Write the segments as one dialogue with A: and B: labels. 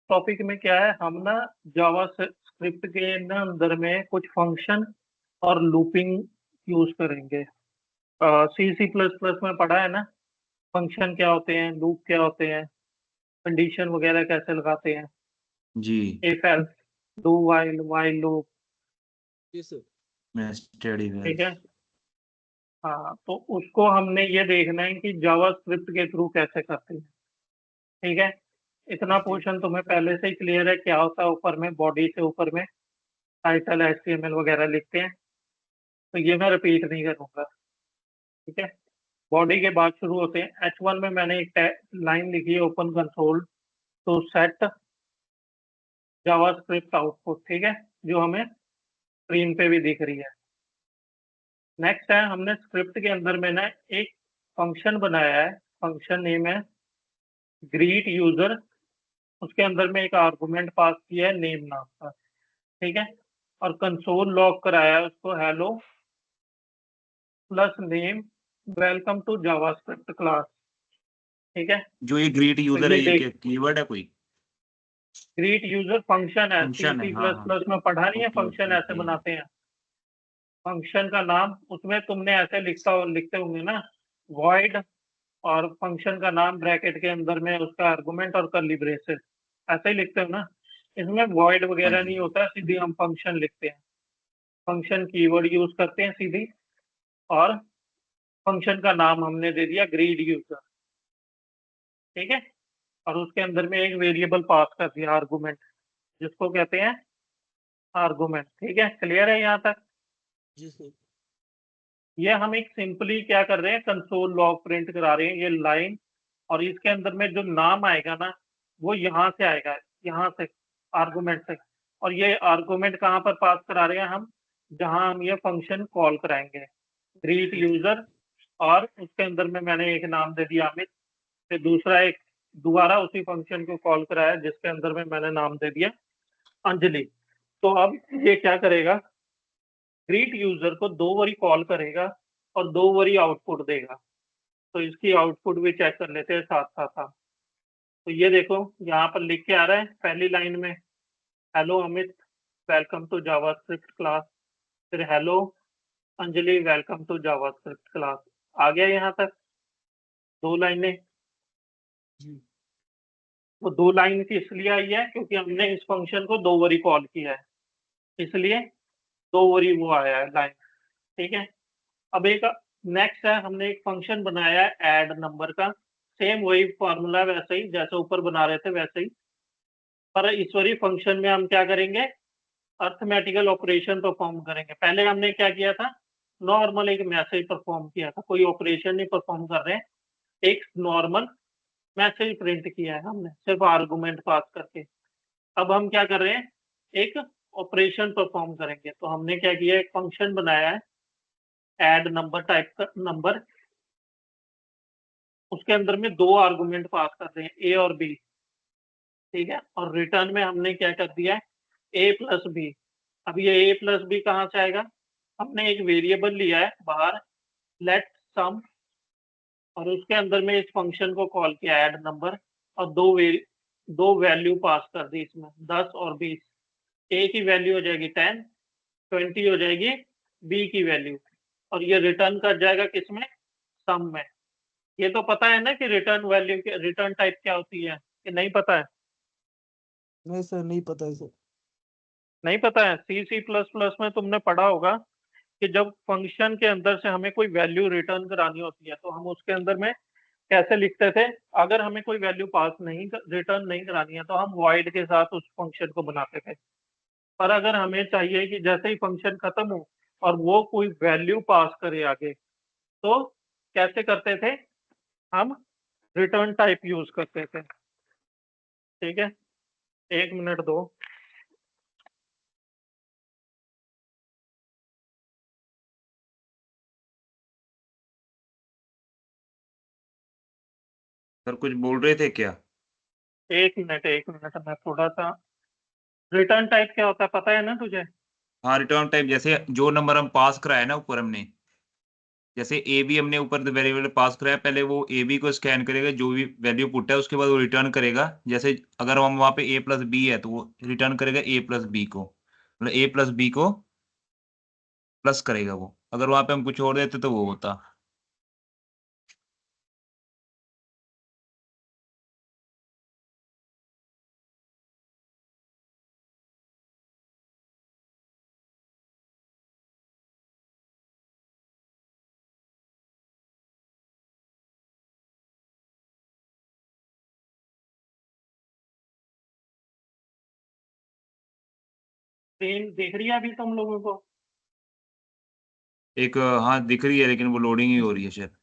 A: Topic में क्या है, हम ना जावा स्क्रिप्ट के ना अंदर में कुछ फंक्शन और लूपिंग यूज करेंगे। सी सी प्लस प्लस में पढ़ा है ना, फंक्शन क्या होते हैं, लूप क्या होते हैं, कंडीशन वगैरह कैसे लगाते हैं,
B: जी
A: if else, do while, while loop.
B: मैं स्टडी
A: ठीक
B: वेल।
A: है। हाँ, तो उसको हमने ये देखना है कि जावा स्क्रिप्ट के थ्रू कैसे करते हैं। ठीक है। इतना पोर्शन तुम्हें पहले से ही क्लियर है क्या होता है, ऊपर में बॉडी से ऊपर में टाइटल HTML वगैरह लिखते हैं, तो ये मैं रिपीट नहीं करूंगा। ठीक है। बॉडी के बाद शुरू होते हैं। H1 में मैंने एक लाइन लिखी है, open console to set JavaScript output. ठीक है, जो हमें स्क्रीन पे भी दिख रही है। नेक्स्ट है, हमने स्क्रिप्ट के अंदर में ना एक फंक्शन बनाया है, फंक्शन नेम है ग्रीट यूजर। उसके अंदर में एक आर्गुमेंट पास किया है नेम नाम का। ठीक है। और कंसोल लॉग कराया है उसको hello plus name welcome to JavaScript class. ठीक है।
B: जो ये ग्रीट
A: तो
B: यूजर है
A: ये
B: ये
A: देख,
B: क्या कीवर्ड है कोई?
A: ग्रीट यूजर फंक्शन है, सी
B: फंक्शन है,
A: सी
B: हाँ
A: प्लस
B: हाँ।
A: प्लस में पढ़ा नहीं है,
B: ओके
A: फंक्शन
B: ओके
A: ऐसे
B: ओके।
A: बनाते हैं। फंक्शन का नाम उसमें तुमने ऐसे लिखते होंगे ना, वॉइड और फंक्शन का नाम ब्रैकेट के अंदर में उसका आर्गुमेंट और कर्ली ब्रेसेस, ऐसे ही लिखते हो ना। इसमें वॉइड
B: हाँ
A: वगैरह
B: जी।
A: नहीं होता, सीधी हम फंक्शन लिखते हैं, फंक्शन कीवर्ड यूज करते हैं सीधी। और फंक्शन का नाम हमने दे दिया ग्रीड यूजर। ठीक है। और उसके अंदर में एक वेरिएबल पास कर दिया आर्गुमेंट, जिसको कहते हैं आर्गुमेंट। ठीक है, क्लियर है यहाँ तक?
C: जी सर।
A: ये हम एक सिंपली क्या कर रहे हैं, कंसोल लॉग प्रिंट करा रहे हैं, ये लाइन। और इसके अंदर में जो नाम आएगा ना, वो यहाँ से आएगा, यहाँ से, आर्गुमेंट से। और ये आर्गुमेंट कहाँ पर पास करा रहे हैं हम, जहां हम ये फंक्शन कॉल कराएंगे ग्रीट यूजर। और उसके अंदर में मैंने एक नाम दे दिया अमित, फिर दूसरा एक दोबारा उसी फंक्शन को कॉल कराया जिसके अंदर में मैंने नाम दे दिया अंजलि। तो अब ये क्या करेगा, ग्रीट यूजर को 2 बारी कॉल करेगा और 2 बारी आउटपुट देगा। तो इसकी आउटपुट भी चेक कर लेते हैं साथ साथ हम। तो ये देखो, यहाँ पर लिख के आ रहा है पहली लाइन में, hello Amit welcome to JavaScript class. फिर hello Anjali welcome to JavaScript class. आ गया यहाँ तक 2 लाइनें।
C: जी
A: वो 2 लाइन की इसलिए आई है क्योंकि हमने इस फंक्शन को 2 बारी कॉल किया है, इसलिए 2 बारी वो आया है लाइन। ठीक है। अब एक नेक्स्ट है, हमने एक फंक्शन बनाया है ऐड नंबर का। सेम वही फॉर्मूला, वैसे ही जैसे ऊपर बना रहे थे वैसे ही। पर इस वाली फंक्शन में हम क्या करेंगे, अर्थमेटिकल ऑपरेशन परफॉर्म करेंगे। पहले हमने क्या किया था, नॉर्मल एक मैसेज परफॉर्म किया था, कोई ऑपरेशन नहीं परफॉर्म कर रहे हैं, एक नॉर्मल मैसेज प्रिंट किया है हमने सिर्फ आर्गुमेंट पास करके। अब हम क्या कर रहे हैं, एक ऑपरेशन परफॉर्म करेंगे। तो हमने क्या किया, एक फंक्शन बनाया है ऐड नंबर टाइप का नंबर। उसके अंदर में 2 आर्गुमेंट पास कर रहे हैं, ए और बी। ठीक है। और रिटर्न में हमने क्या कर दिया है, ए प्लस बी। अब ये ए प्लस बी कहाँ से आएगा, हमने एक वेरिएबल लिया है बाहर, लेट सम। और उसके अंदर में इस फंक्शन को कॉल किया ऐड नंबर, और दो वैल्यू पास कर दी इसमें, 10 और 20। ए की वैल्यू हो जाएगी 10, 20 हो जाएगी बी की वैल्यू। और ये रिटर्न कर जाएगा किसमें, सम में। ये तो पता है ना कि रिटर्न वैल्यू के रिटर्न टाइप क्या होती है, कि नहीं पता है?
C: नहीं सर, नहीं पता है सर।
A: नहीं पता है? सी सी प्लस प्लस में तुमने पढ़ा होगा कि जब फंक्शन के अंदर से हमें कोई वैल्यू रिटर्न करानी होती है तो हम उसके अंदर में कैसे लिखते थे। अगर हमें कोई वैल्यू पास नहीं, रिटर्न नहीं करानी है, तो हम वॉइड के साथ उस फंक्शन को बनाते थे। पर अगर हमें चाहिए कि जैसे ही फंक्शन खत्म हो और वो कोई वैल्यू पास करे आगे, तो कैसे करते थे, हम रिटर्न टाइप यूज करते थे। ठीक है, 1 मिनट दो।
B: सर कुछ बोल रहे थे क्या?
A: 1 मिनट 1 मिनट, मैं थोड़ा सा, रिटर्न टाइप क्या होता है पता है ना तुझे?
B: हाँ, रिटर्न टाइप जैसे जो नंबर हम पास कराया ना ऊपर हमने, जैसे ए बी हमने ऊपर वेरिएबल पास कराया, पहले वो ए बी को स्कैन करेगा, जो भी वैल्यू पुट है उसके बाद वो रिटर्न करेगा। जैसे अगर हम वहाँ पे ए प्लस बी है तो वो रिटर्न करेगा ए प्लस बी को, मतलब ए प्लस बी को प्लस करेगा वो। अगर वहाँ पे हम कुछ और देते तो वो होता।
A: स्क्रीन दिख रही है अभी तुम लोगों को?
B: एक हाँ दिख रही है, लेकिन वो लोडिंग ही हो रही है शायद।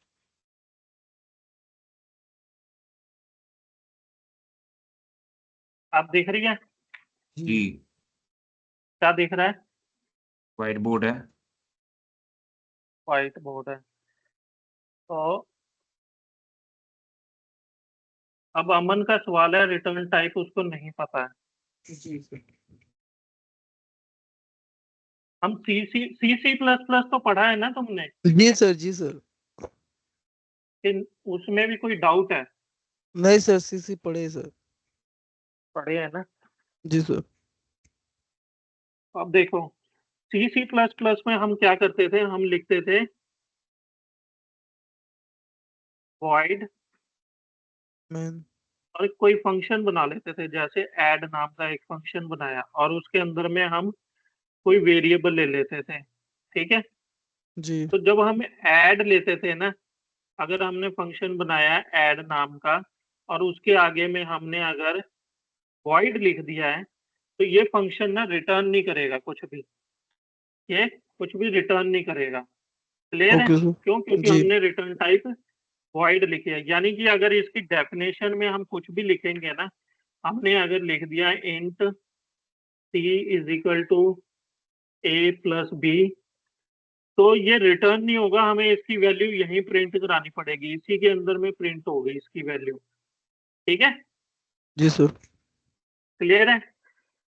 A: आप दिख रही है?
B: जी,
A: क्या दिख रहा है?
B: व्हाइट बोर्ड है।
A: व्हाइट बोर्ड है। तो अब अमन का सवाल है, रिटर्न टाइप उसको नहीं पता है।
C: जी सर।
A: हम सी प्लस प्लस तो पढ़ा है ना तुमने?
C: जी सर, जी सर।
A: कि उसमें भी कोई डाउट है?
C: नहीं सर, सीसी पढ़े सर।
A: पढ़े है ना?
C: जी सर।
A: अब देखो, सी प्लस प्लस में हम क्या करते थे, हम लिखते थे वॉइड
C: मैन।
A: और कोई फंक्शन बना लेते थे, जैसे ऐड नाम का एक फंक्शन बनाया और उसके अंदर में हम कोई वेरिएबल ले लेते थे। ठीक है?
C: जी।
A: तो जब हम ऐड लेते थे ना, अगर हमने फंक्शन बनाया ऐड नाम का और उसके आगे में हमने अगर वॉइड लिख दिया है, तो ये फंक्शन ना रिटर्न नहीं करेगा कुछ भी। ये कुछ भी रिटर्न नहीं करेगा। क्लियर है?
C: Okay sir.
A: क्यों? क्योंकि
C: जी।
A: हमने रिटर्न टाइप वॉइड लिखी है। यानी कि अगर इसकी डेफिनेशन में हम कुछ भी लिखेंगे ना, हमने अगर लिख दिया int c is equal to a plus b, तो ये रिटर्न नहीं होगा, हमें इसकी वैल्यू यहीं प्रिंट करानी पड़ेगी, इसी के अंदर में प्रिंट होगी इसकी वैल्यू। ठीक है?
C: जी सर।
A: क्लियर है?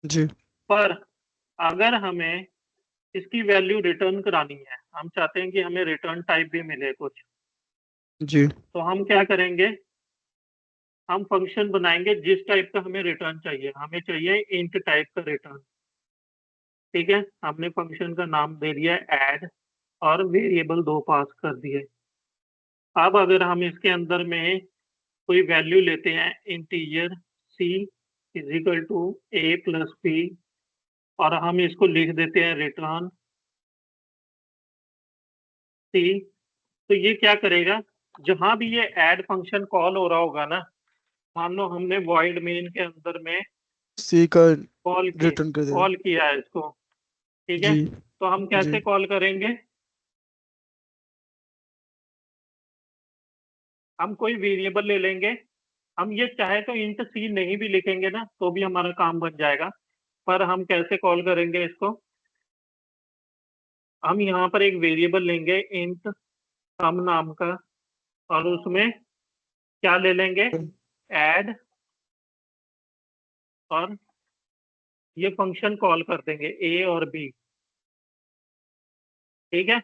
C: जी।
A: पर अगर हमें इसकी वैल्यू रिटर्न करानी है, हम चाहते हैं कि हमें रिटर्न टाइप भी मिले कुछ,
C: जी।
A: तो हम क्या करेंगे, हम फंक्शन बनाएंगे जिस टाइप का हमें रिटर्न चाहिए। हमें चाहिए इंट टाइप का रिटर्न। ठीक है? हमने फंक्शन का नाम दे दिया ऐड और वेरिएबल 2 पास कर दिए। अब अगर हम इसके अंदर में कोई वैल्यू लेते हैं integer c is equal to a plus b और हम इसको लिख देते हैं रिटर्न सी, तो ये क्या करेगा, जहां भी ये ऐड फंक्शन कॉल हो रहा होगा ना, मान लो हमने वॉइड मेन के अंदर में
C: सी का
A: कॉल
C: रिटर्न कर देगा।
A: किया है इसको। ठीक है?
C: जी।
A: तो हम
C: जी।
A: कैसे कॉल करेंगे, हम कोई वेरिएबल ले लेंगे। हम ये चाहे तो इंट सी नहीं भी लिखेंगे ना, तो भी हमारा काम बन जाएगा। पर हम कैसे कॉल करेंगे इसको, हम यहाँ पर एक वेरिएबल लेंगे इंट सम नाम का और उसमें क्या ले लेंगे, ऐड, और ये फंक्शन कॉल कर देंगे ए और बी। ठीक है?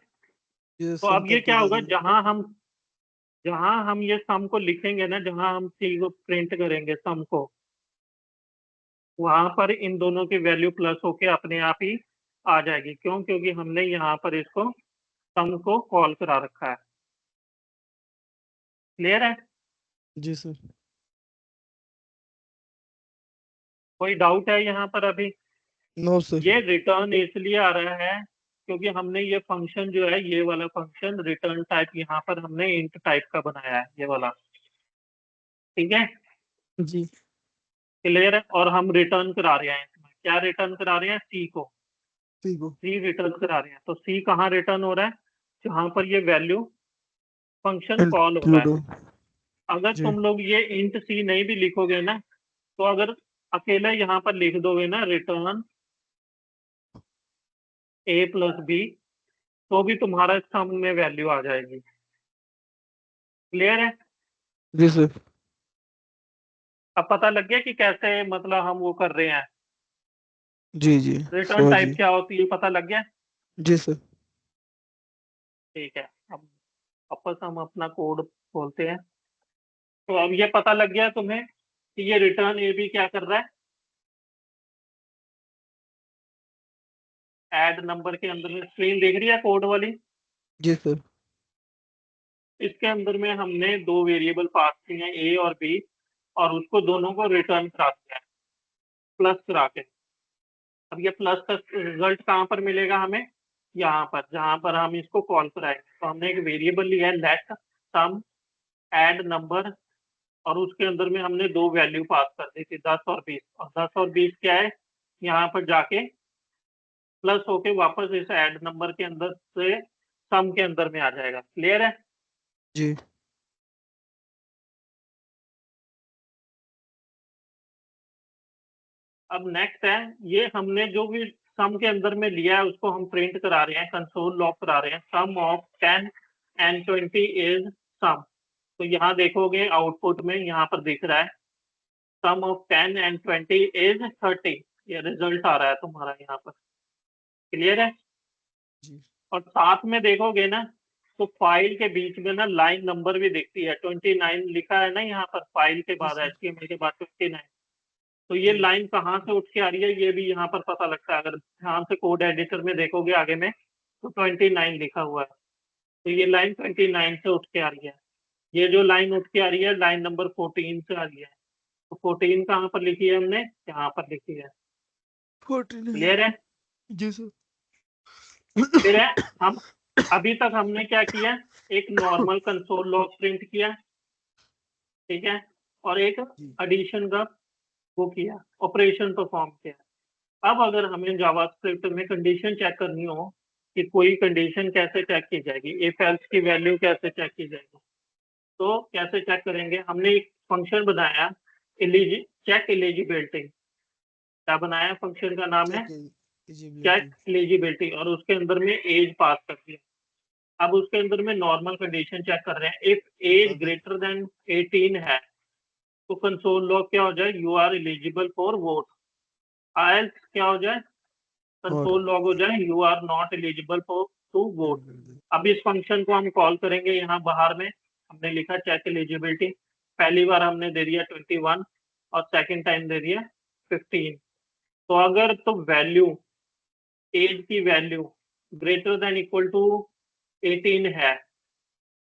C: ये
A: तो
C: सम
A: अब ये
C: करके
A: क्या
C: दे
A: होगा,
C: देगा।
A: जहां हम ये सम को लिखेंगे ना, जहां हम सी को प्रिंट करेंगे सम को, वहां पर इन दोनों की वैल्यू प्लस होके अपने आप ही आ जाएगी। क्यों? क्योंकि हमने यहाँ पर इसको सम को कॉल करा रखा है। क्लियर है?
C: जी सर।
A: कोई डाउट है यहाँ पर अभी?
C: No sir.
A: ये रिटर्न इसलिए आ रहा है क्योंकि हमने ये फंक्शन जो है, ये वाला फंक्शन रिटर्न टाइप यहाँ पर हमने इंट टाइप का बनाया है, ये वाला। ठीक है?
C: जी।
A: क्लियर है? और हम रिटर्न करा रहे हैं, इसमें क्या रिटर्न करा रहे हैं, सी को।
C: ठीक हो।
A: सी रिटर्न करा रहे हैं, तो सी कहाँ रिटर्न हो रहा है, जहां पर ये वैल्यू फंक्शन कॉल हो रहा
C: इंक्लूड
A: है।
C: हो।
A: अगर
C: जी।
A: तुम लोग ये इंट सी नहीं भी लिखोगे ना, तो अगर अकेला यहाँ पर लिख दोगे ना रिटर्न ए प्लस बी, तो भी तुम्हारा सम में वैल्यू आ जाएगी। क्लियर है?
C: जी सर।
A: अब पता लग गया कि कैसे मतलब हम वो कर रहे हैं,
C: जी जी।
A: रिटर्न टाइप
C: समझिए।
A: क्या होती है, पता लग गया?
C: जी सर।
A: ठीक है। अब वापस हम अपना कोड खोलते हैं। तो अब ये पता लग गया तुम्हें कि ये रिटर्न ए बी क्या कर रहा है, ऐड नंबर के अंदर में स्क्रीन दिख रही है कोड वाली,
C: जी सर।
A: इसके अंदर में हमने दो वेरिएबल पास किए हैं ए और बी, और उसको दोनों को रिटर्न करा दिया है प्लस करा के। अब ये प्लस का रिजल्ट कहाँ पर मिलेगा हमें, यहाँ पर, जहां पर हम इसको कॉल कराएंगे। तो हमने एक वेरिएबल लिया है लेट सम ऐड नंबर, और उसके अंदर में हमने दो वैल्यू पास कर दी थी 10 और 20, और 10 और 20 क्या है, यहाँ पर जाके प्लस होके वापस इस ऐड नंबर के अंदर से सम के अंदर में आ जाएगा। क्लियर है?
C: जी।
A: अब नेक्स्ट है, ये हमने जो भी सम के अंदर में लिया है उसको हम प्रिंट करा रहे हैं, कंसोल लॉग करा रहे हैं। सम ऑफ 10 and 20 इज सम। तो यहाँ देखोगे आउटपुट में यहाँ पर दिख रहा है सम ऑफ 10 and 20 इज 30, ये रिजल्ट आ रहा है तुम्हारा यहाँ पर। क्लियर है?
C: जी।
A: और साथ में देखोगे ना तो फाइल के बीच में ना लाइन नंबर भी दिखती है, 29 लिखा है ना यहाँ पर, फाइल के बाद HTML के बाद 29। तो ये लाइन कहाँ से उठ के आ रही है ये भी यहाँ पर पता लगता है, अगर ध्यान से कोड एडिटर में देखोगे आगे में तो 29 लिखा हुआ है। तो ये लाइन 29 से उठ के आ रही है। ये जो लाइन उठ के आ रही है लाइन नंबर 14 से आ रही है। तो 14 कहाँ पर लिखी है हमने, यहाँ पर लिखी है।
C: 14
A: क्लियर है?
C: जी सर।
A: फिर है, हम अभी तक हमने क्या किया, एक नॉर्मल कंसोल लॉग प्रिंट किया, ठीक है, और एक एडिशन का वो किया, ऑपरेशन परफॉर्म किया। अब अगर हमें जावास्क्रिप्ट में कंडीशन चेक करनी हो कि कोई कंडीशन कैसे चेक की जाएगी, इफ एल्स की वैल्यू कैसे चेक की जाएगी, तो कैसे चेक करेंगे, हमने एक फंक्शन बनाया चेक एलिजिबिलिटी। क्या बनाया, फंक्शन का नाम है चेक एलिजिबिलिटी, और उसके अंदर में एज पास कर दिया। अब उसके अंदर में नॉर्मल कंडीशन चेक कर रहे हैं, इफ एज ग्रेटर देन 18 है तो कंसोल लॉग क्या हो जाए, you are eligible for vote. Else क्या हो जाए, कंसोल लॉग हो जाए you are not eligible for to vote. अब इस फंक्शन को हम कॉल करेंगे, यहाँ बाहर में हमने लिखा चेक एलिजिबिलिटी, पहली बार हमने दे दिया 21 और सेकंड टाइम दे दिया 15। तो अगर तो वैल्यू, एज की value greater than equal to 18 है,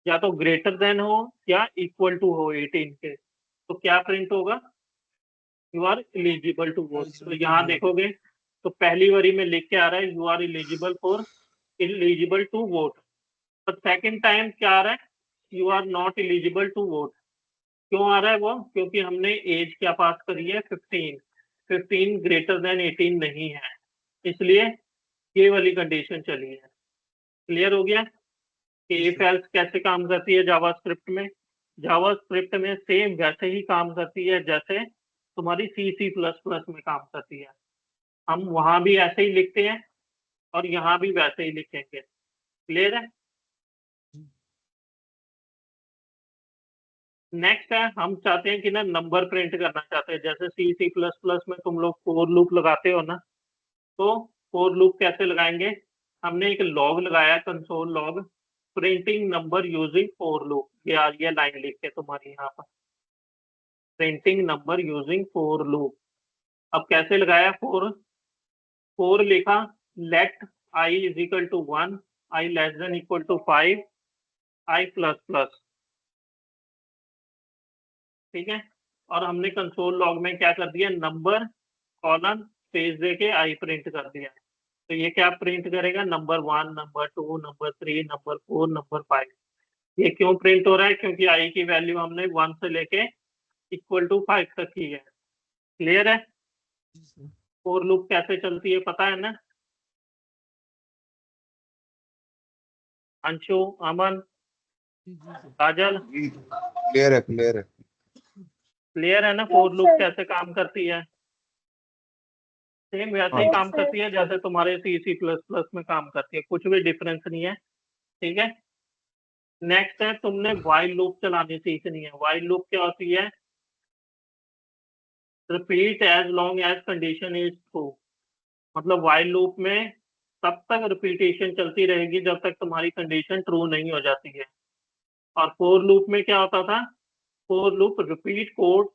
A: या तो ग्रेटर देन हो या इक्वल टू हो 18 के, तो क्या प्रिंट होगा, you are eligible to vote. तो यहाँ देखोगे तो पहली बारी में लिख के आ रहा है you are eligible for eligible to vote, पर सेकंड टाइम क्या आ रहा है, you are not eligible to vote. क्यों आ रहा है वो, क्योंकि हमने एज क्या पास करी है 15, 15 ग्रेटर देन 18 नहीं है, इसलिए ये वाली कंडीशन चली है। क्लियर हो गया कि इफ एल्स कैसे काम करती है जावास्क्रिप्ट में। जावास्क्रिप्ट में सेम वैसे ही काम करती है जैसे तुम्हारी C++ में काम करती है। हम वहां भी ऐसे ही लिखते हैं और यहाँ भी वैसे ही लिखेंगे। क्लियर है? नेक्स्ट है, हम चाहते हैं कि ना नंबर प्रिंट करना चाहते हैं, जैसे C++ में तुम लोग फॉर लूप लगाते हो ना, तो फॉर लूप कैसे लगाएंगे, हमने एक लॉग लगाया console log printing number using for loop. ये आ रही है लाइन लिख के तुम्हारी यहाँ पर, printing number using for loop. अब कैसे लगाया, फोर लिखा let i is equal to 1, i less than equal to 5, i plus plus, ठीक है। और हमने कंसोल लॉग में क्या कर दिया, नंबर कॉलन स्पेस देके आई प्रिंट कर दिया। तो ये क्या प्रिंट करेगा, number 1, number 2, number 3, number 4, number 5। ये क्यों प्रिंट हो रहा है, क्योंकि आई की वैल्यू हमने 1 से लेके इक्वल टू 5 तक की है। क्लियर है? फॉर लूप कैसे चलती है पता है ना, अंशु, अमन, काजल?
D: क्लियर है, क्लियर है।
A: क्लियर है ना, फॉर लूप कैसे काम करती है, सेम वैसे ही काम करती है जैसे तुम्हारे C++ में काम करती है, कुछ भी डिफरेंस नहीं है, ठीक है। नेक्स्ट है, तुमने व्हाइल लूप चलानी सीखनी है। व्हाइल लूप क्या होती है, repeat as long as condition is true. मतलब व्हाइल लूप में तब तक रिपीटेशन चलती रहेगी जब तक तुम्हारी कंडीशन ट्रू नहीं हो जाती है। और फोर लूप में क्या होता था, for loop repeat code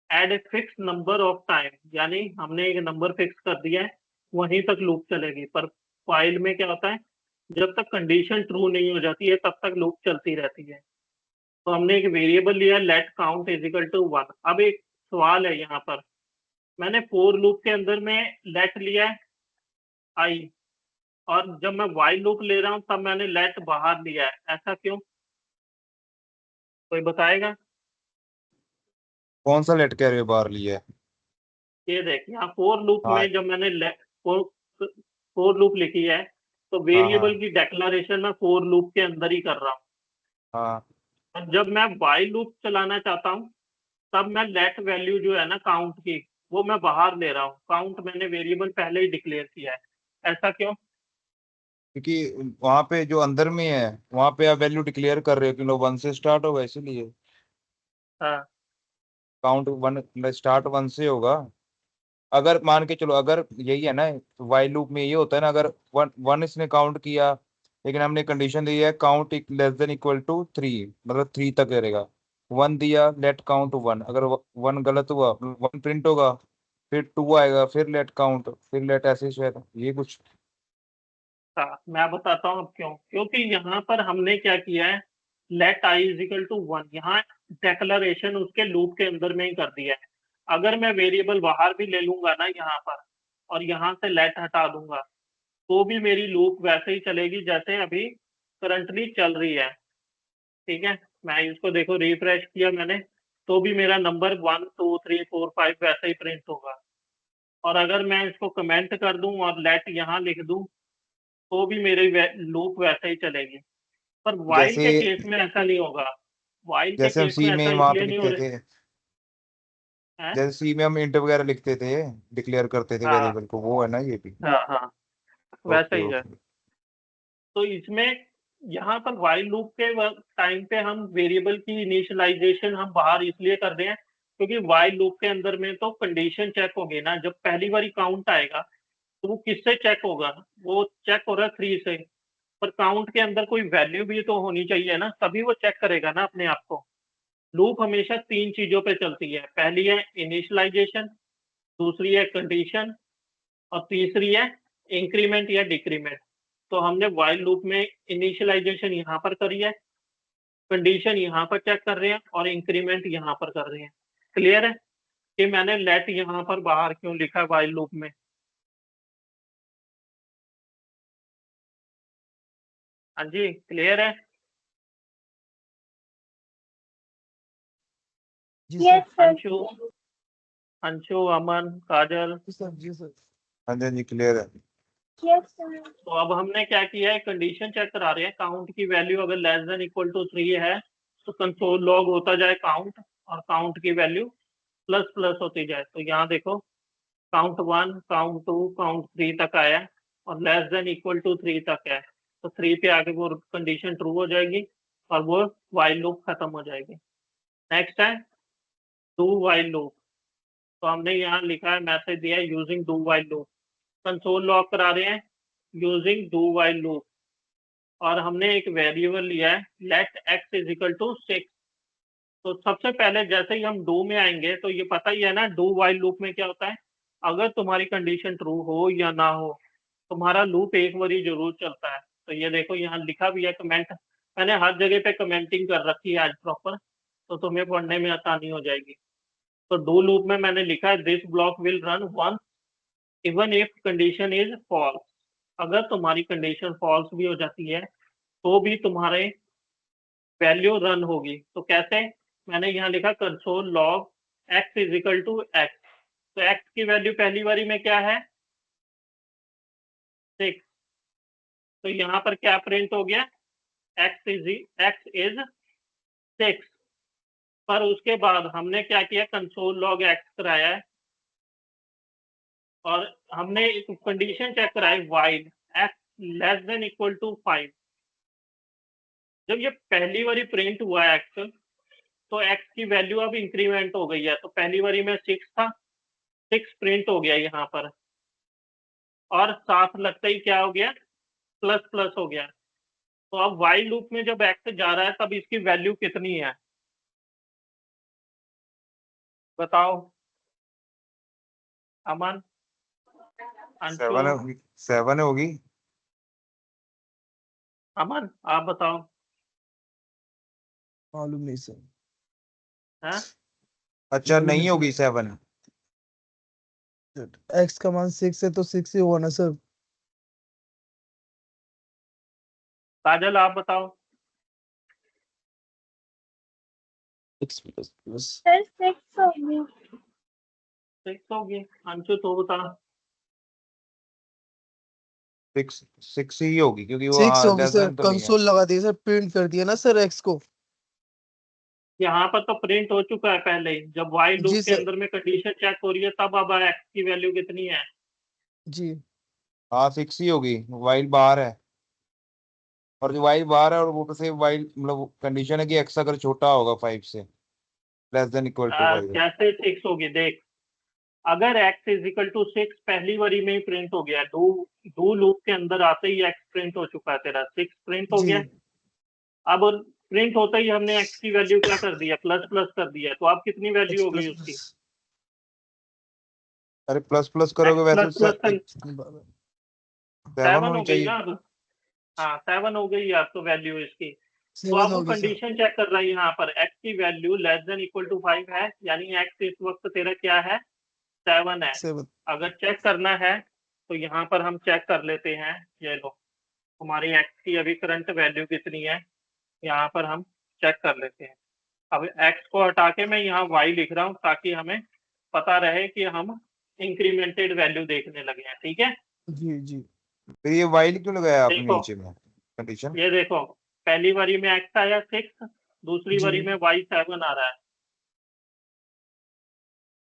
A: add a fix number of time, यानी हमने एक नंबर फिक्स कर दिया है वहीं तक लूप चलेगी। पर फाइल में क्या होता है, जब तक कंडीशन ट्रू नहीं हो जाती है तब तक लूप चलती रहती है। तो हमने एक वेरिएबल लिया let count is equal to 1। अब एक सवाल है यहाँ पर, मैंने फोर लूप के अंदर में लेट लिया है आई, और जब मैं वाइल लूप ले रहा हूँ तब मैंने लेट बाहर लिया है, ऐसा क्यों? कोई बताएगा?
D: कौन सा लेट कह रहे हो बाहर लिया है?
A: ये देख, यहाँ फोर लूप
D: हाँ
A: में जब मैंने फोर लूप लिखी है तो
D: हाँ
A: वेरिएबल
D: हाँ
A: की डेक्लरेशन मैं फोर लूप के अंदर ही कर रहा हूँ।
D: हाँ।
A: और जब मैं वाइल लूप चलाना चाहता हूँ तब मैं लेट वैल्यू जो है ना काउंट की, वो मैं बाहर ले रहा हूँ। काउंट मैंने वेरिएबल पहले ही डिक्लेयर किया है, ऐसा क्यों?
D: क्योंकि वहां पे जो अंदर में है वहां पे आप वैल्यू डिक्लेयर कर रहे हो, क्योंकि 1 से स्टार्ट होगा इसीलिए।
A: हाँ
D: काउंट 1 स्टार्ट 1 से होगा। अगर मान के चलो, अगर यही है ना, वाइल लूप में ये होता है ना, अगर वन वन इसने काउंट किया, लेकिन हमने कंडीशन दी है count less than equal to 3, मतलब 3 तक करेगा। 1 दिया, लेट काउंट 1, अगर 1 गलत हुआ 1 प्रिंट होगा, फिर 2 आएगा, फिर लेट काउंट, फिर लेट, ऐसे शायद ये कुछ।
A: हाँ, मैं बताता हूँ अब क्यों। क्योंकि यहाँ पर हमने क्या किया है, let i is equal to 1, यहाँ डेक्लरेशन उसके लूप के अंदर में ही कर दिया है। अगर मैं वेरिएबल बाहर भी ले लूंगा ना यहाँ पर, और यहाँ से लेट हटा दूंगा, तो भी मेरी लूप वैसे ही चलेगी जैसे अभी करंटली चल रही है। ठीक है, मैं इसको देखो रिफ्रेश किया मैंने, तो भी मेरा नंबर 1 2 3 4 5 वैसे ही प्रिंट होगा। और अगर मैं इसको कमेंट कर दूं और लेट यहाँ लिख दूं, तो भी मेरी लूप वैसे ही चलेगी। पर वाइल
D: जैसे
A: के केस में ऐसा नहीं होगा। वाइल के
D: जैसे हम
A: केस में
D: सी
A: ऐसा
D: में वहां पे
A: इसलिए नहीं हो
D: लिखते
A: रहा
D: थे,
A: है।
D: जैसे सी में हम इंट वगैरह लिखते थे, डिक्लेयर करते थे
A: हाँ
D: वेरिएबल को, वो है ना ये भी।
A: हाँ हाँ, वैसा
D: ओके
A: ही है।
D: ओके।
A: तो इसमें यहाँ पर वाइल लूप के टाइम पे हम वेरिएबल की इनिशियलाइजेशन हम बाहर इसलिए कर रहे हैं क्योंकि वाइल लूप के अंदर में तो कंडीशन चेक होगी ना। जब पहली बारी काउंट आएगा तो वो किससे चेक होगा, वो चेक हो रहा है 3 से। पर काउंट के अंदर कोई वैल्यू भी तो होनी चाहिए ना, तभी वो चेक करेगा ना अपने आप को। लूप हमेशा 3 चीजों पे चलती है, पहली है इनिशियलाइजेशन, दूसरी है कंडीशन, और तीसरी है इंक्रीमेंट या डिक्रीमेंट। तो हमने वाइल लूप में इनिशियलाइजेशन यहाँ पर करी है, कंडीशन यहाँ पर चेक कर रहे हैं, और इंक्रीमेंट यहाँ पर कर रहे हैं। क्लियर है कि मैंने लेट यहाँ पर बाहर क्यों लिखा है वाइल लूप में? हाँ जी, क्लियर है।
C: जी सर।
A: अंशु, अंशु, अमन, काजल।
C: जी सर। जी सर।
D: हाँ जी हाँ जी, क्लियर है।
A: तो अब हमने क्या किया है, कंडीशन चेक करा रहे हैं। काउंट की वैल्यू अगर लेस देन इक्वल टू 3 है तो कंसोल लॉग होता जाए काउंट, और काउंट की वैल्यू प्लस प्लस होती जाए। तो यहाँ देखो, काउंट 1, काउंट 2, काउंट 3 तक आया है, और लेस देन इक्वल टू 3 तक है। तो 3 पे आगे वो कंडीशन ट्रू हो जाएगी और वो वाइल लूप खत्म हो जाएगी। नेक्स्ट है डू वाइल लूप। तो हमने यहाँ लिखा है, मैसेज दिया है using do while loop. Console log करा रहे हैं यूजिंग डू वाइल लूप, और हमने एक वेरिएबल लिया है let x is equal to 6। तो सबसे पहले जैसे ही हम डू में आएंगे तो ये पता ही है ना, डू वाइल लूप में क्या होता है, अगर तुम्हारी कंडीशन ट्रू हो या ना हो, तुम्हारा लूप एक बारी जरूर चलता है। तो ये देखो यहाँ लिखा भी है कमेंट, मैंने हर जगह पे कमेंटिंग कर रखी है आज प्रॉपर, तो तुम्हें पढ़ने में आसानी हो जाएगी। तो डू लूप में मैंने लिखा है this block will run once even if condition is false. अगर तुम्हारी कंडीशन फॉल्स भी हो जाती है तो भी तुम्हारे वैल्यू रन होगी। तो कैसे, मैंने यहाँ लिखा console log x is equal to x. तो एक्स की वैल्यू पहली बारी में क्या है, 6। तो यहाँ पर क्या प्रिंट हो गया, एक्स इज 6। पर उसके बाद हमने क्या किया, कंसोल लॉग एक्स कराया है, और हमने एक कंडीशन चेक कराई while x less than equal to 5। जब ये पहली बारी प्रिंट हुआ एक्स, तो एक्स की वैल्यू अब इंक्रीमेंट हो गई है। तो पहली बारी में 6 था, 6 प्रिंट हो गया यहाँ पर, और साथ लगता ही क्या हो गया, प्लस प्लस हो गया। तो अब while लूप में जब x जा रहा है तब इसकी वैल्यू कितनी है बताओ अमन अंशु
D: 7 होगी।
A: अमन आप बताओ
C: मालूम नहीं सर।
A: हैं
D: अच्छा
C: मालूम
D: नहीं
C: नहीं
D: होगी 7।
C: एक्स का मान 6 है तो 6 ही होगा ना सर।
A: काजल आप बताओ
C: 6 प्लस प्लस
E: सर 6 होगी।
A: 6 होगी अंशु तो बता
D: 6 ही होगी क्योंकि वो
C: 6
D: हाँ
C: होगी
D: लेस
C: सर।
D: देन तो नहीं है।
C: कंसोल लगा दिया सर, प्रिंट कर दिया ना सर एक्स को।
A: यहाँ पर तो प्रिंट हो चुका है पहले ही। जब while लूप
C: जी
A: के
C: सर।
A: अंदर में कंडीशन चेक हो रही है तब अब x की वैल्यू कितनी है
C: जी
D: हाँ 6 ही होगी, वाइल बाहर है। और जो वाइल बाहर है और वो से वाइल मतलब कंडीशन है कि एक्स अगर छोटा होगा 5 से, लेस देन इक्वल टू 5।
A: कैसे 6 होगी देख अगर x इज इक्वल टू 6 पहली बारी में ही प्रिंट हो गया डू लूप के अंदर आते ही x प्रिंट हो चुका है तेरा 6 प्रिंट हो
C: जी
A: गया। अब प्रिंट होते ही हमने x की वैल्यू क्या कर दिया प्लस प्लस कर दिया तो अब कितनी वैल्यू हो गई उसकी
D: अरे प्लस प्लस करोगे
A: x
D: वैसे
A: प्लस प्लस
D: 7
A: 7
D: होनी
A: हो गई
D: चाहिए।
A: ना अब हाँ 7 हो गई यार तो वैल्यू इसकी। तो
C: 7
A: अब वो
C: होगी सर।
A: कंडीशन चेक कर रहा है यहाँ पर x की value less than equal to 5 है यानी x इस वक्त तेरा क्या है 7 है।
C: 7
A: अगर चेक करना है तो यहाँ पर हम चेक कर लेते हैं ये लो हमारी x की अभी करंट वैल्यू कितनी है यहाँ पर हम चेक कर लेते हैं। अब x को हटा के मैं यहाँ y लिख रहा हूँ ताकि हमें पता रहे कि हम इंक्रीमेंटेड वैल्यू देखने लगे हैं ठीक है।
C: जी जी
D: फिर ये वाइल क्यों लगाया आपने
A: देखो
D: नीचे में कंडीशन?
A: ये देखो पहली बारी में x आया 6 दूसरी
C: जी
A: बारी में y 7 आ रहा है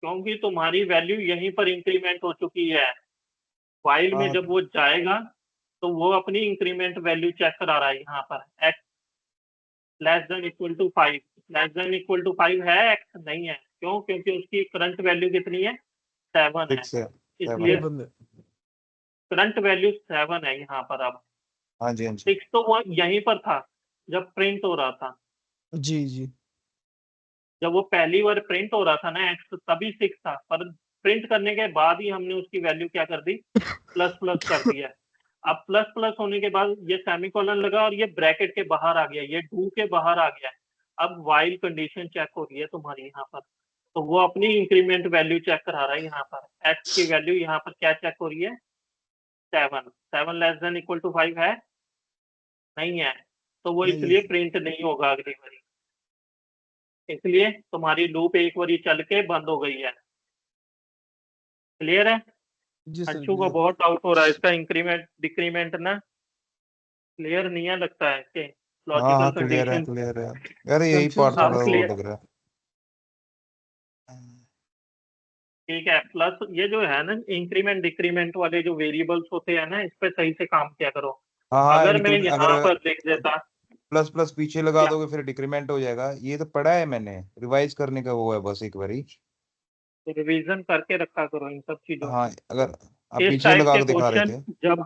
A: क्योंकि तुम्हारी वैल्यू यहीं पर इंक्रीमेंट हो चुकी है। वाइल में
D: हाँ
A: जब वो जाएगा तो वो अपनी इंक्रीमेंट वैल्यू चेक करा रहा है यहाँ पर x less than equal to 5 less than equal to 5 है x नहीं है क्यों क्योंकि उसकी करंट वैल्यू कितनी है 7 है
D: 6 है 7
A: इसलिए
D: है।
C: बंद।
A: करंट वैल्यू 7 है यहाँ पर। अब
D: हाँ जी हाँ जी
A: 6 तो वो यहीं पर था जब प्रिंट हो रहा था
C: जी जी
A: जब वो पहली बार प्रिंट हो रहा था ना x तभी 6 था पर प्रिंट करने के बाद ही हमने उसकी वैल्यू क्या कर दी प्लस प्लस कर दिया। अब प्लस प्लस होने के बाद ये सेमीकोलन लगा और ये ब्रैकेट के बाहर आ गया ये डू के बाहर आ गया। अब वाइल कंडीशन चेक हो रही है तुम्हारी यहाँ पर तो वो अपनी इंक्रीमेंट वैल्यू चेक करा रहा है यहाँ पर x की वैल्यू यहाँ पर क्या चेक हो रही है 7 लेस देन इक्वल टू 5 है नहीं है तो वो
C: नहीं
A: इसलिए
C: है।
A: प्रिंट नहीं होगा अगली बारी इसलिए तुम्हारी लूप एक बारी चल के बंद हो गई है। क्लियर है
C: जी सर
A: अंशु को
C: clear।
A: बहुत डाउट हो रहा है इसका इंक्रीमेंट डिक्रीमेंट ना क्लियर नहीं है लगता है कि
D: हाँ
A: लॉजिकल
D: हाँ क्लियर है
A: कंडीशन
D: क्लियर है। यार यही
C: Confused
D: पार्ट
C: हो
A: अब
D: थोड़ा
C: रहा
D: वो
A: क्लियर
D: लग रहा है।
A: ठीक है। प्लस ये जो है ना इंक्रीमेंट डिक्रीमेंट वाले जो वेरिएबल्स होते हैं ना इस पे सही से काम किया करो।
D: हाँ हाँ
A: अगर मैं
D: अगर
A: यहाँ पर लिख देता
D: प्लस प्लस पीछे लगा
A: या
D: दोगे फिर डिक्रीमेंट हो जाएगा। ये तो पढ़ा है मैंने, रिवाइज करने का वो है बस एक बारी।
A: रिवीजन करके रखा करो इन सब चीजों
D: हाँ अगर आप
A: इस
D: पीछे
A: टाइप
D: लगा
A: के
D: के दिखा रहे
A: क्वेश्चन
D: थे।
A: जब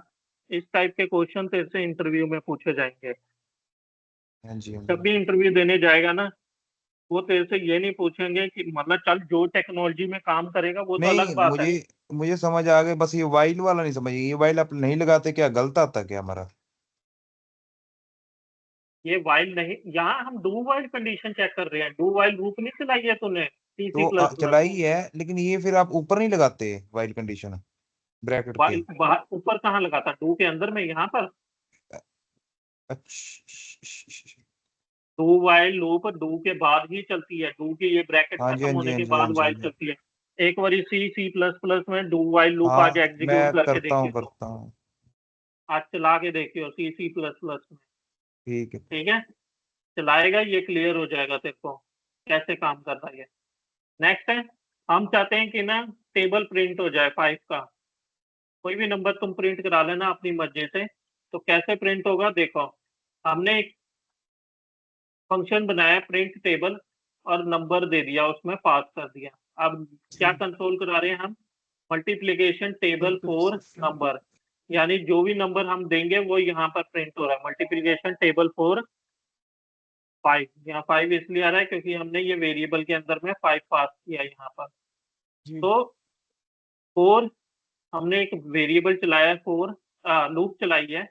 A: इस टाइप के क्वेश्चन तेरे से इंटरव्यू में पूछे जाएंगे
D: हाँ जी हाँ
A: जब
D: जी
A: भी इंटरव्यू देने जाएगा ना वो तेरे से ये नहीं पूछेंगे कि मतलब चल जो टेक्नोलॉजी में काम करेगा वो तो अलग
D: नहीं
A: बात है।
D: मुझे मुझे समझ आ गया, बस ये वाइल वाला नहीं समझ। ये वाइल आप नहीं लगाते क्या गलत आता क्या हमारा?
A: ये वाइल नहीं यहाँ हम डू वाइल कंडीशन चेक कर रहे हैं डू वाइल लूप नहीं चलाई है तूने सी सी
D: तो
A: प्लस प्लस
D: चलाई है लेकिन ये फिर आप ऊपर नहीं लगाते वाइल कंडीशन ब्रैकेट के?
A: वाइल बाहर ऊपर कहाँ लगा था डू के अंदर में यहाँ पर
D: अच्छा
A: डू वाइल लूप डू के बाद ही चलती है डू की ये ब्रैकेट
D: हाँ जी
A: खत्म
D: हाँ जी
A: होने
D: हाँ
A: के
D: जी हाँ
A: बाद
D: जी
A: वाइल चलती है। एक बारी सी सी प्लस प्लस में डू वाइल लूप आज
D: हाँ
A: एग्जीक्यूट
D: मैं
A: करके
D: करता
A: देखियो
D: हूँ
A: तो
D: करता हूँ।
A: आज चला के देखियो सी सी प्लस प्लस में
D: ठीक है।
A: ठीक है चलाएगा ये क्लियर हो जाएगा तेरे को कैसे काम कर रहा है। नेक्स्ट है हम चाहते हैं कि ना टेबल प्रिंट हो जाए 5 का कोई भी नंबर तुम प्रिंट करा लेना अपनी मर्जी से। तो कैसे प्रिंट होगा देखो हमने एक फंक्शन बनाया प्रिंट टेबल और नंबर दे दिया उसमें पास कर दिया। अब क्या कंट्रोल करा रहे हैं हम मल्टीप्लिकेशन टेबल फॉर नंबर यानी जो भी नंबर हम देंगे वो यहाँ पर प्रिंट हो रहा है। मल्टीप्लिकेशन टेबल 4 5, यहाँ 5 इसलिए आ रहा है क्योंकि हमने ये वेरिएबल के अंदर में 5 पास किया है यहाँ पर।
C: जी
A: तो 4 हमने एक वेरिएबल चलाया है, 4 लूप चलाई है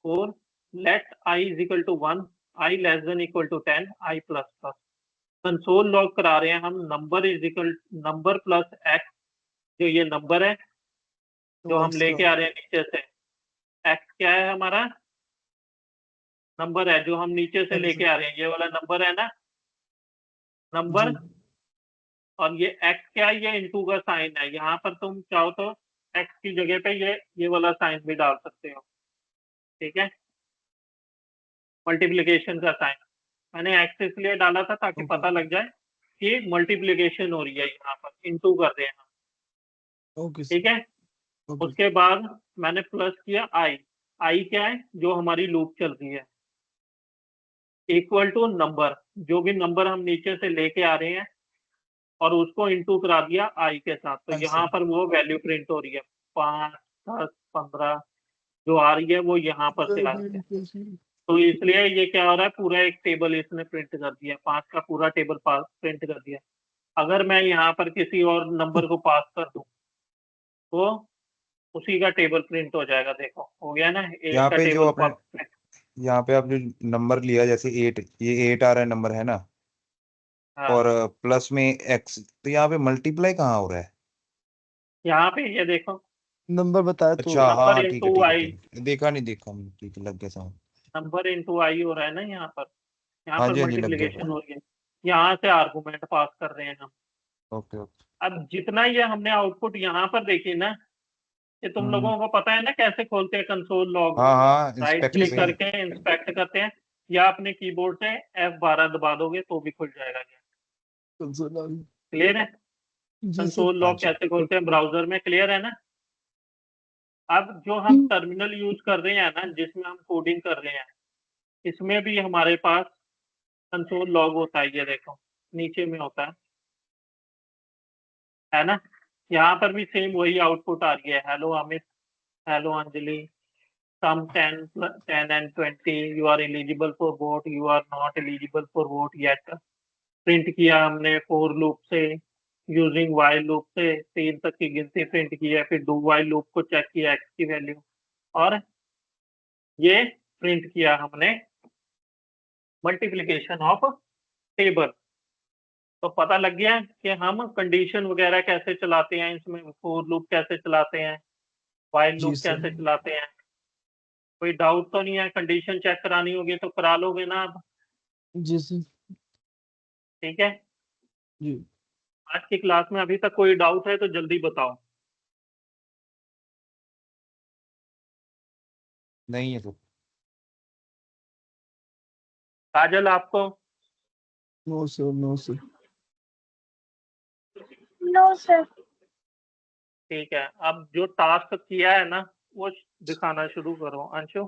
A: 4 let i is equal to 1, i less than equal to 10, i plus plus. Console log करा रहे हैं हम number is equal number plus x, जो ये नंबर है जो
C: तो
A: हम
C: x
A: लेके
C: का
A: आ रहे हैं नीचे से। x क्या है हमारा? नंबर है जो हम नीचे से
C: x
A: लेके आ रहे हैं, ये वाला नंबर है ना नंबर।
C: जी
A: और ये x क्या है? ये इनटू का साइन है। यहाँ पर तुम चाहो तो x की जगह पे ये वाला साइन भी डाल सकते हो, ठीक है, मल्टीप्लिकेशन का साइन। मैंने x इसलिए डाला था ताकि
C: ओके
A: पता लग जाए कि मल्टीप्लिकेशन हो रही है, यहाँ पर इनटू कर रहे हैं हम,
C: ओके
A: ठीक
C: सर
A: है।
C: ओके
A: उसके बाद मैंने प्लस किया i क्या है? जो हमारी लूप चल रही है, इक्वल टू नंबर, जो भी नंबर हम नीचे से लेके आ रहे हैं और उसको इंटू करा दिया i के साथ, तो
C: आई
A: यहाँ
C: सर
A: पर वो वैल्यू प्रिंट हो रही है 5, 10, 15 जो आ रही है वो यहाँ पर से आ रही है। तो इसलिए ये क्या हो रहा है, पूरा एक टेबल इसने प्रिंट कर दिया, 5 का पूरा टेबल प्रिंट कर दिया। अगर मैं यहाँ पर किसी और नंबर को पास कर दूं तो उसी का टेबल प्रिंट हो जाएगा। देखो हो गया ना, एक
D: यहाँ
A: का
D: पे जो
A: टेबल
D: आपने यहाँ पे आप जो नंबर लिया जैसे 8, ये 8 आ रहा है नंबर है ना,
A: हाँ,
D: और प्लस में x, तो यहाँ पे मल्टीप्लाई कहाँ हो रहा है?
A: यहाँ पे ये देखो
C: नंबर बताया तो
D: अच्छा
A: नंबर
D: हाँ ठीक है
A: इंटू
D: ठीक है
A: आई,
D: ठीक है, देखा नहीं देखा नहीं, ठीक है लग गया समझ।
A: नंबर इंटू आई हो रहा है ना यहाँ
D: हाँ
A: पर
D: जी हाँ जी लग गया।
A: मल्टीप्लिकेशन हो रही है। यहाँ से आर्गुमेंट पास कर रहे हैं हम।
D: Okay okay.
A: अब जितना ये हमने आउटपुट यहाँ पर देखी ना, ये तुम
D: हम्म,
A: लोगों को पता है ना कैसे खोलते हैं कंसोल लॉग?
D: हाँ हाँ
A: राइट
D: इंस्पेक्ट
A: क्लिक
D: से।
A: करके इंस्पेक्ट करते हैं, या अपने कीबोर्ड से F12 दबा दोगे तो भी खुल जाएगा ये।
C: कंसोल
A: क्लियर है?
C: जी सर
A: कंसोल
D: हाँ
A: लॉग
D: जी
A: कैसे खोलते हैं ब्राउजर में, क्लियर है ना? अब जो हम टर्मिनल यूज कर रहे हैं ना, जिसमें हम कोडिंग कर रहे हैं, इसमें भी हमारे पास कंसोल लॉग होता है। ये देखो नीचे में होता है ना। यहाँ पर भी सेम वही आउटपुट आ रही है, hello Amit, hello Anjali, sum 10 and 20, you are eligible for vote, you are not eligible for vote yet. Print किया हमने फॉर लूप से, यूजिंग वाइल लूप से 3 तक की गिनती प्रिंट की है, फिर डू वाइल लूप को चेक किया x की वैल्यू, और ये प्रिंट किया हमने मल्टीप्लिकेशन ऑफ टेबल। तो पता लग गया कि हम कंडीशन वगैरह कैसे चलाते हैं, इसमें फॉर लूप कैसे चलाते हैं, वाइल
C: जी
A: लूप
C: सर
A: कैसे चलाते हैं। कोई डाउट तो नहीं है? कंडीशन चेक करानी होगी तो करा लोगे ना आप?
C: जी सर
A: ठीक है।
C: जी
A: आज की क्लास में अभी तक कोई डाउट है तो जल्दी बताओ।
D: नहीं है तो।
A: काजल आपको?
C: No sir no sir
E: no sir.
A: ठीक है, अब जो टास्क किया है ना वो दिखाना शुरू करो। अंशु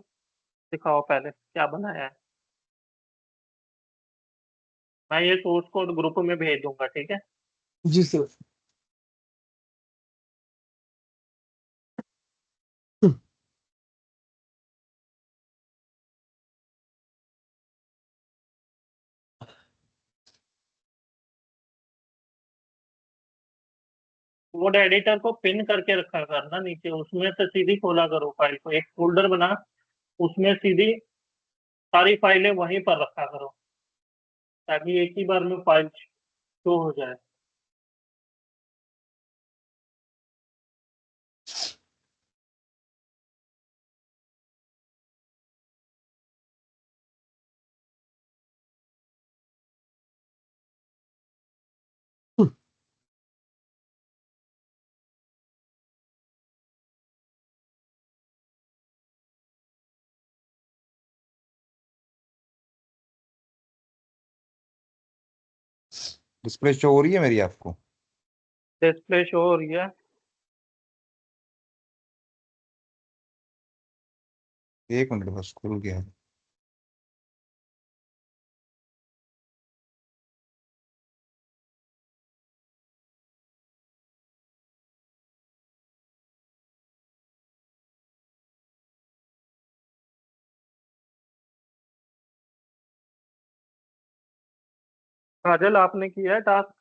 A: दिखाओ पहले क्या बनाया है। मैं ये सोर्स कोड ग्रुप में भेज दूंगा, ठीक है।
C: जी सर
A: कोड एडिटर को पिन करके रखा करना नीचे, उसमें से सीधी खोला करो फाइल को, एक फोल्डर बना उसमें सीधी सारी फाइलें वहीं पर रखा करो ताकि एक ही बार में फाइल शो हो जाए।
D: डिस्प्ले शो हो रही है मेरी आपको?
A: डिस्प्ले शो हो रही है।
D: एक मिनट बस खुल गया।
A: काजल आपने किया है टास्क?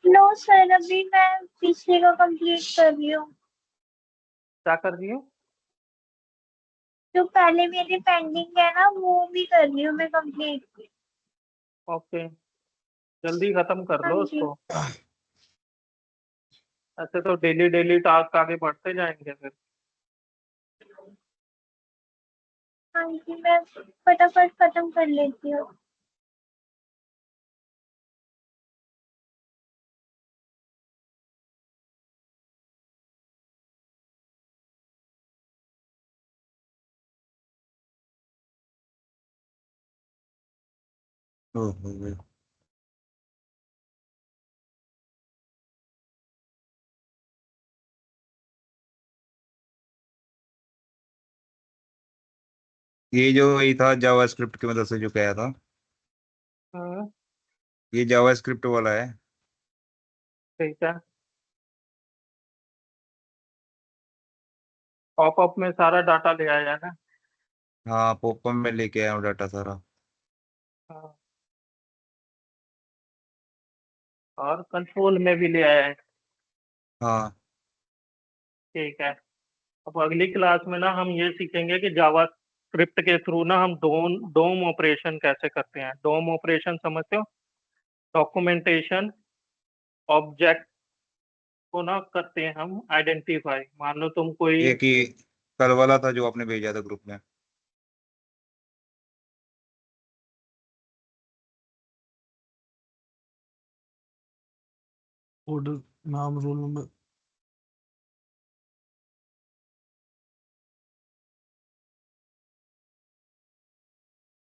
E: नो सर, अभी मैं पिछले का कंप्लीट कर रही हूँ।
A: क्या कर रही हूँ?
E: जो पहले मेरे पेंडिंग है ना, वो भी कर रही हूँ मैं कंप्लीट।
A: ओके, जल्दी खत्म कर लो
E: हाँ जी।
A: उसको। ऐसे तो डेली डेली टास्क आगे बढ़ते जाएंगे फिर।
E: हाँ जी, मैं फटाफट खत्म कर लेती हूँ।
D: ये जो वही था जावास्क्रिप्ट की मदद से जो कहा था,
A: हम्म,
D: ये जावास्क्रिप्ट वाला है।
A: ठीक है। पॉपअप में सारा डाटा ले आया है ना?
D: हाँ, पॉपअप में लेके आया हूँ डाटा सारा।
A: हाँ, और कंट्रोल में भी ले आया है।
D: हाँ,
A: ठीक है। अब अगली क्लास में ना हम ये सीखेंगे कि जावा स्क्रिप्ट के थ्रू ना हम डोम ऑपरेशन कैसे करते हैं। डोम ऑपरेशन समझते हो? डॉक्यूमेंटेशन ऑब्जेक्ट को ना करते हैं हम आइडेंटिफाई। मान लो तुम कोई
D: एक ही कल वाला था जो आपने भेजा था ग्रुप में।
C: ऑर्डर, नाम, रोल नंबर।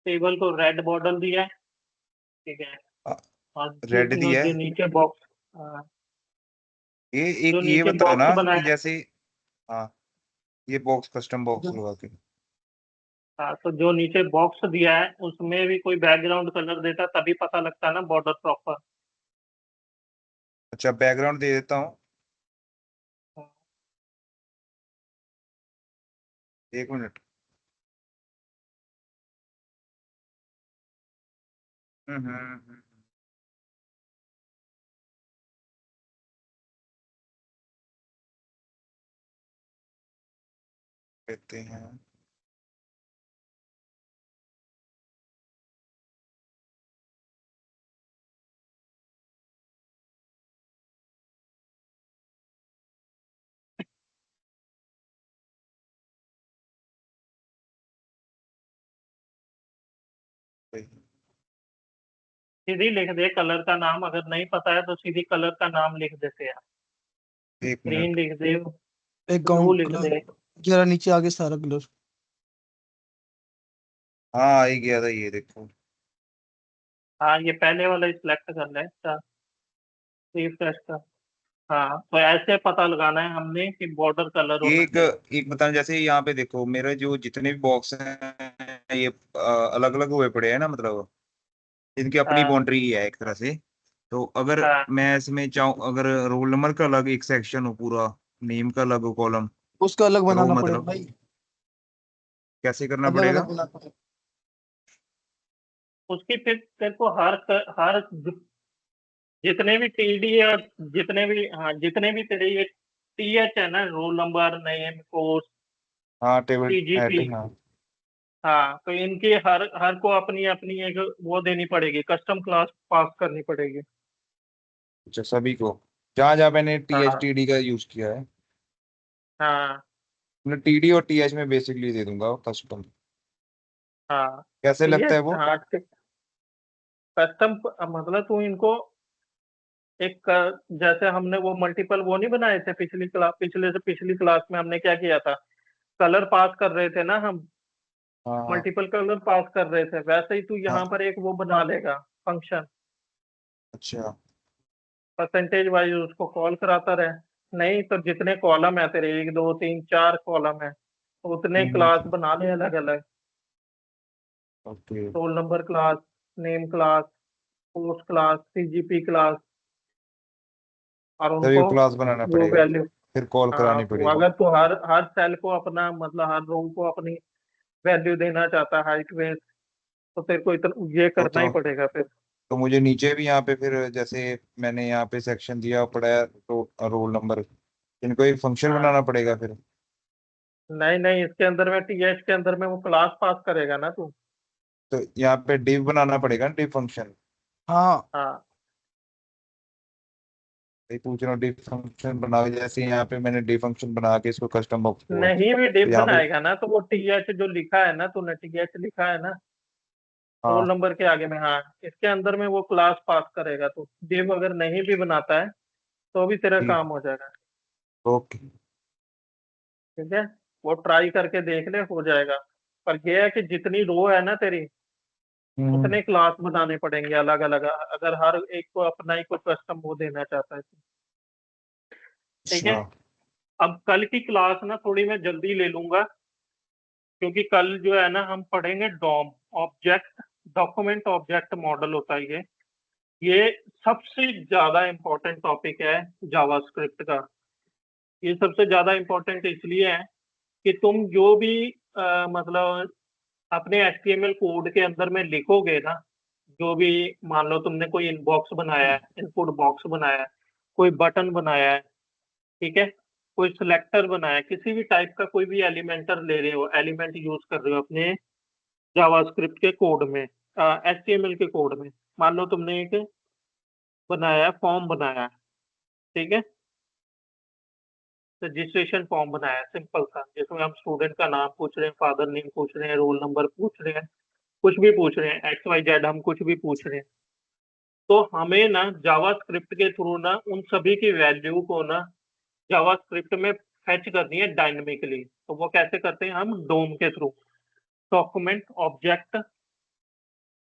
A: टेबल को रेड बॉर्डर दिया है, ठीक है। और
D: रेड दिया
A: जो
D: है।
A: नीचे बॉक्स,
D: ये
A: जो
D: एक ये
A: नीचे
D: बताओ
A: बॉक्स
D: ना कि
A: बनाया है,
D: जैसे, हाँ, ये बॉक्स कस्टम बॉक्स
A: जो
D: लगा के।
A: हाँ, तो जो नीचे बॉक्स दिया है उसमें भी कोई बैकग्राउंड कलर देता तभी पता लगता है ना बॉर्डर प्रॉपर।
D: अच्छा, बैकग्राउंड दे देता हूँ। एक मिनट। कहते हैं
A: सीधी लिख दे कलर का नाम, अगर नहीं पता है तो सीधी कलर का नाम लिख देते हैं।
D: एक
A: ग्रीन
D: मिनट।
A: लिख दे, ब्लू
C: अकाउंट
A: लिख
C: कलर,
A: दे।
C: जरा नीचे आगे सारा कलर।
D: हाँ, आ ही गया था, ये देखो।
A: हाँ, ये पहले वाला सिलेक्ट कर ले, रिफ्रेश कर। हाँ, तो ऐसे पता लगाना है हमने कि बॉर्डर कलर होना
D: एक
A: चाहिए।
D: एक बताना, जैसे यहाँ पे देखो मेरे जो जितने भी बॉक्स हैं ये अलग अलग हुए पड़े हैं ना, मतलब इनकी अपनी
A: हाँ
D: बाउंड्री है एक तरह से। तो अगर
A: हाँ,
D: मैं इसमें चाहूँ, अगर रोल नंबर का अलग एक सेक्शन हो पूरा, नेम का अलग हो कॉलम,
C: उसका अलग
D: रो
C: बनाना पड़ेगा
D: मतलब
C: भाई,
D: कैसे करना
C: अलग
D: पड़ेगा?
C: अलग बनाना पड़ेगा।
A: उसकी फिर तेरे को हर जितने भी टीडी और जितने भी, हाँ, जितने भी तेरे ये टीएच है ना, रोल नंबर, नेम, कोर्स,
D: हाँ, टेबल
A: टीजीपी,
D: हाँ।
A: हाँ, तो इनकी हर हर को अपनी अपनी एक वो देनी पड़ेगी, कस्टम क्लास पास करनी पड़ेगी।
D: अच्छा, सभी को जहाँ जहाँ मैंने टी एच
A: हाँ
D: टी डी का यूज किया है,
A: हाँ
D: मैं टी डी और टी एच में बेसिकली दे दूंगा कस्टम।
A: हाँ,
D: कैसे लगता है
A: टीएच,
D: वो?
A: हाँ, कस्टम मतलब तू इनको एक जैसे हमने वो मल्टीपल वो नहीं बनाए थे पिछले से पिछली क्लास में हमने क्या किया था, कलर पास कर रहे थे ना हम,
D: हाँ हाँ
A: मल्टीपल कलर पास कर रहे थे, वैसे ही तू यहाँ
D: हाँ।
A: पर एक वो बना लेगा फंक्शन,
D: अच्छा।
A: परसेंटेज वाइज उसको कॉल कराता रहे। नहीं तो जितने कॉलम है तेरे, 1 2 3 4 कॉलम है, तो उतने क्लास
D: हम्म।
A: बना ले अलग अलग।
D: Okay.
A: Roll number class, name class, course class, CGP class, और
D: सभी
A: उनको
D: को क्लास बनाना
A: वो
D: पड़ेगा,
A: वैल्यू।
D: फिर कॉल
A: हाँ,
D: करानी
A: वो
D: पड़ेगी।
A: अगर तो हर हर सेल को अपना मतलब हर रो को अपनी वैल्यू देना चाहता है, हाइट वेट, तो तेरे को इतना ये करना ही पड़ेगा फिर।
D: तो मुझे नीचे भी यहाँ पे फिर जैसे मैंने यहाँ पे सेक्शन दिया पड़ा है तो रोल नंबर, इनको एक फंक्शन
A: हाँ।
D: बनाना पड़ेगा फिर।
A: नहीं नहीं, इसके अंदर में टीएच के अंदर में वो क्लास पास करेगा ना तू।
D: तो यहाँ पे डिव बनाना पड़ेगा ना, डिव फंक्शन।
C: हाँ
A: हाँ
D: पूछ रहा हूँ डिव फंक्शन बना के, जैसे यहाँ पे मैंने डिव फंक्शन बना के इसको कस्टम बॉक्स को,
A: नहीं भी
D: तो
A: डिप
D: यहाँ पे
A: बनाएगा ना, तो वो टीएच जो लिखा है ना, तूने टीएच लिखा है ना रोल
D: हाँ
A: नंबर के आगे में, हाँ इसके अंदर में वो क्लास पास करेगा। तो डिव अगर नहीं भी बनाता है तो भी तेरा
D: ठीक,
A: काम हो जाएगा।
D: ओके।
A: ठीक है, वो ट्राई करके देख ले, हो जाएगा। पर ये है कि जितनी रो है ना तेरी, उतने क्लास बनाने पड़ेंगे अलग अलग, अगर हर एक को अपना ही कुछ कस्टम वो देना चाहता है तो। ठीक है,
D: अच्छा
A: अब कल की क्लास ना थोड़ी मैं जल्दी ले लूंगा, क्योंकि कल जो है ना हम पढ़ेंगे DOM, object document object model होता है ये सबसे ज्यादा इम्पोर्टेंट टॉपिक है जावास्क्रिप्ट का। ये सबसे ज्यादा इम्पोर्टेंट इसलिए है कि तुम जो भी मतलब अपने HTML कोड के अंदर में लिखोगे ना, जो भी मान लो तुमने कोई इनबॉक्स बनाया है, इनपुट बॉक्स बनाया है, कोई बटन बनाया है, ठीक है, कोई सिलेक्टर बनाया है, किसी भी टाइप का कोई भी एलिमेंटर ले रहे हो, एलिमेंट यूज कर रहे हो अपने जावास्क्रिप्ट के कोड में, HTML के कोड में। मान लो तुमने एक बनाया है, फॉर्म बनाया है, ठीक है, रजिस्ट्रेशन फॉर्म बनाया है सिंपल सा, जिसमें हम स्टूडेंट का नाम पूछ रहे हैं, फादर नेम पूछ रहे हैं, रोल नंबर पूछ रहे हैं, कुछ भी पूछ रहे हैं, XYZ हम कुछ भी पूछ रहे हैं। तो हमें ना जावास्क्रिप्ट के थ्रू ना उन सभी की वैल्यू को ना जावास्क्रिप्ट में फेच करनी है डायनेमिकली। तो वो कैसे करते हैं हम, डोम के थ्रू, डॉक्यूमेंट ऑब्जेक्ट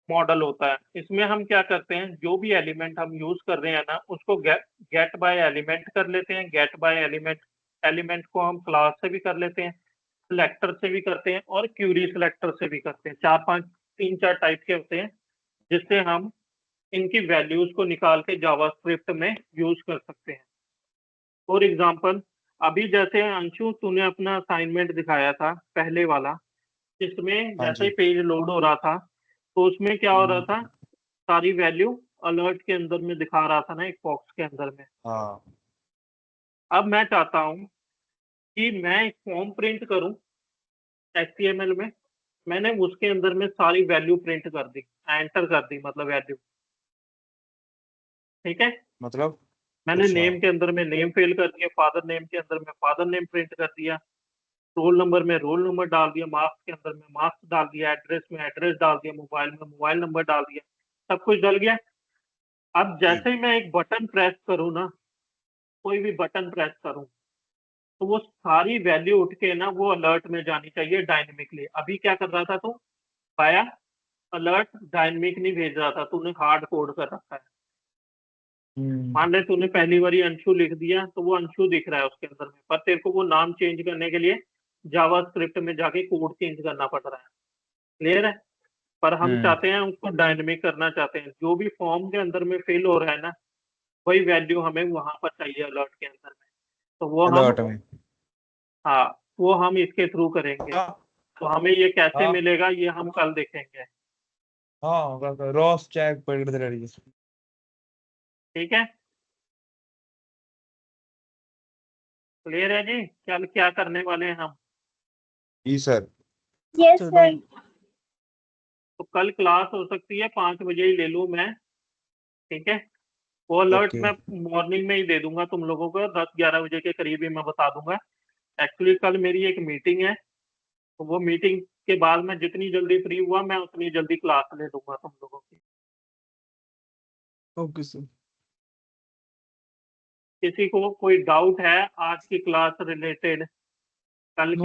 A: मॉडल होता है। इसमें हम क्या करते हैं, जो भी एलिमेंट हम यूज कर रहे हैं ना, उसको गेट बाय एलिमेंट कर लेते हैं। गेट बाय एलिमेंट, एलिमेंट को हम क्लास से भी कर लेते हैं, सिलेक्टर से भी करते हैं, और क्यूरी सिलेक्टर से भी करते हैं। चार पांच, तीन चार टाइप के होते हैं जिससे हम इनकी वैल्यूज को निकाल के जावास्क्रिप्ट में यूज कर सकते हैं। फॉर एग्जांपल, अभी जैसे अंशु तूने अपना असाइनमेंट दिखाया था पहले वाला, जिसमें
D: हाँ
A: जैसे ही
D: जी।
A: पेज लोड हो रहा था, तो उसमें क्या हो रहा था, सारी वैल्यू अलर्ट के अंदर में दिखा रहा था ना, एक बॉक्स के अंदर में।
D: हाँ
A: अब मैं चाहता हूँ कि मैं एक फॉर्म प्रिंट करूं HTML में। मैंने उसके अंदर में सारी वैल्यू प्रिंट कर दी, एंटर कर दी मतलब वैल्यू, ठीक है।
D: मतलब
A: मैंने
D: अच्छा
A: नेम के अंदर में नेम फिल कर दिया, फादर नेम के अंदर में फादर नेम प्रिंट कर दिया, रोल नंबर में रोल नंबर डाल दिया, मार्क्स के अंदर में मार्क्स डाल दिया, एड्रेस में एड्रेस डाल दिया, मोबाइल में मोबाइल नंबर डाल दिया, सब कुछ डल गया। अब
D: ठीक।
A: जैसे ही मैं एक बटन प्रेस करूँ ना, कोई भी बटन प्रेस करूँ, तो वो सारी वैल्यू उठ के ना वो अलर्ट में जानी चाहिए डायनेमिकली। अभी क्या कर रहा था तू, पाया अलर्ट डायनेमिक नहीं भेज रहा था, तूने हार्ड कोड कर रखा है। मान ले तूने पहली बारी अंशु लिख दिया, तो वो अंशु दिख रहा है उसके अंदर में, पर तेरे को वो नाम चेंज करने के लिए जावास्क्रिप्ट में जाके कोड चेंज करना पड़ रहा है। क्लियर है। पर हम चाहते हैं उसको डायनेमिक करना चाहते हैं, जो भी फॉर्म के अंदर में फिल हो रहा है ना, वही वैल्यू हमें वहां पर चाहिए अलर्ट के अंदर में। तो वो हम,
D: अलर्ट में।
A: हाँ वो हम इसके थ्रू करेंगे।
D: हाँ
A: तो हमें ये कैसे
D: हाँ
A: मिलेगा, ये हम कल देखेंगे।
D: हाँ रॉस चेक पकड़ते रहिए।
A: ठीक है, क्लियर है जी। कल क्या करने वाले हैं हम,
D: जी सर।
E: यस
C: चलो
E: सर।
A: तो कल क्लास हो सकती है 5 बजे ही ले लूँ मैं, ठीक है। वो अलर्ट
D: ओके
A: मैं मॉर्निंग में ही दे दूंगा तुम लोगों को, 10-11 बजे के करीब ही मैं बता दूंगा। एक्चुअली कल मेरी एक मीटिंग है, तो वो मीटिंग के बाद मैं जितनी जल्दी फ्री हुआ, मैं उतनी जल्दी क्लास ले लूंगा तुम लोगों की।
C: Okay sir.
A: किसी को कोई डाउट है आज की क्लास रिलेटेड, कल
C: नो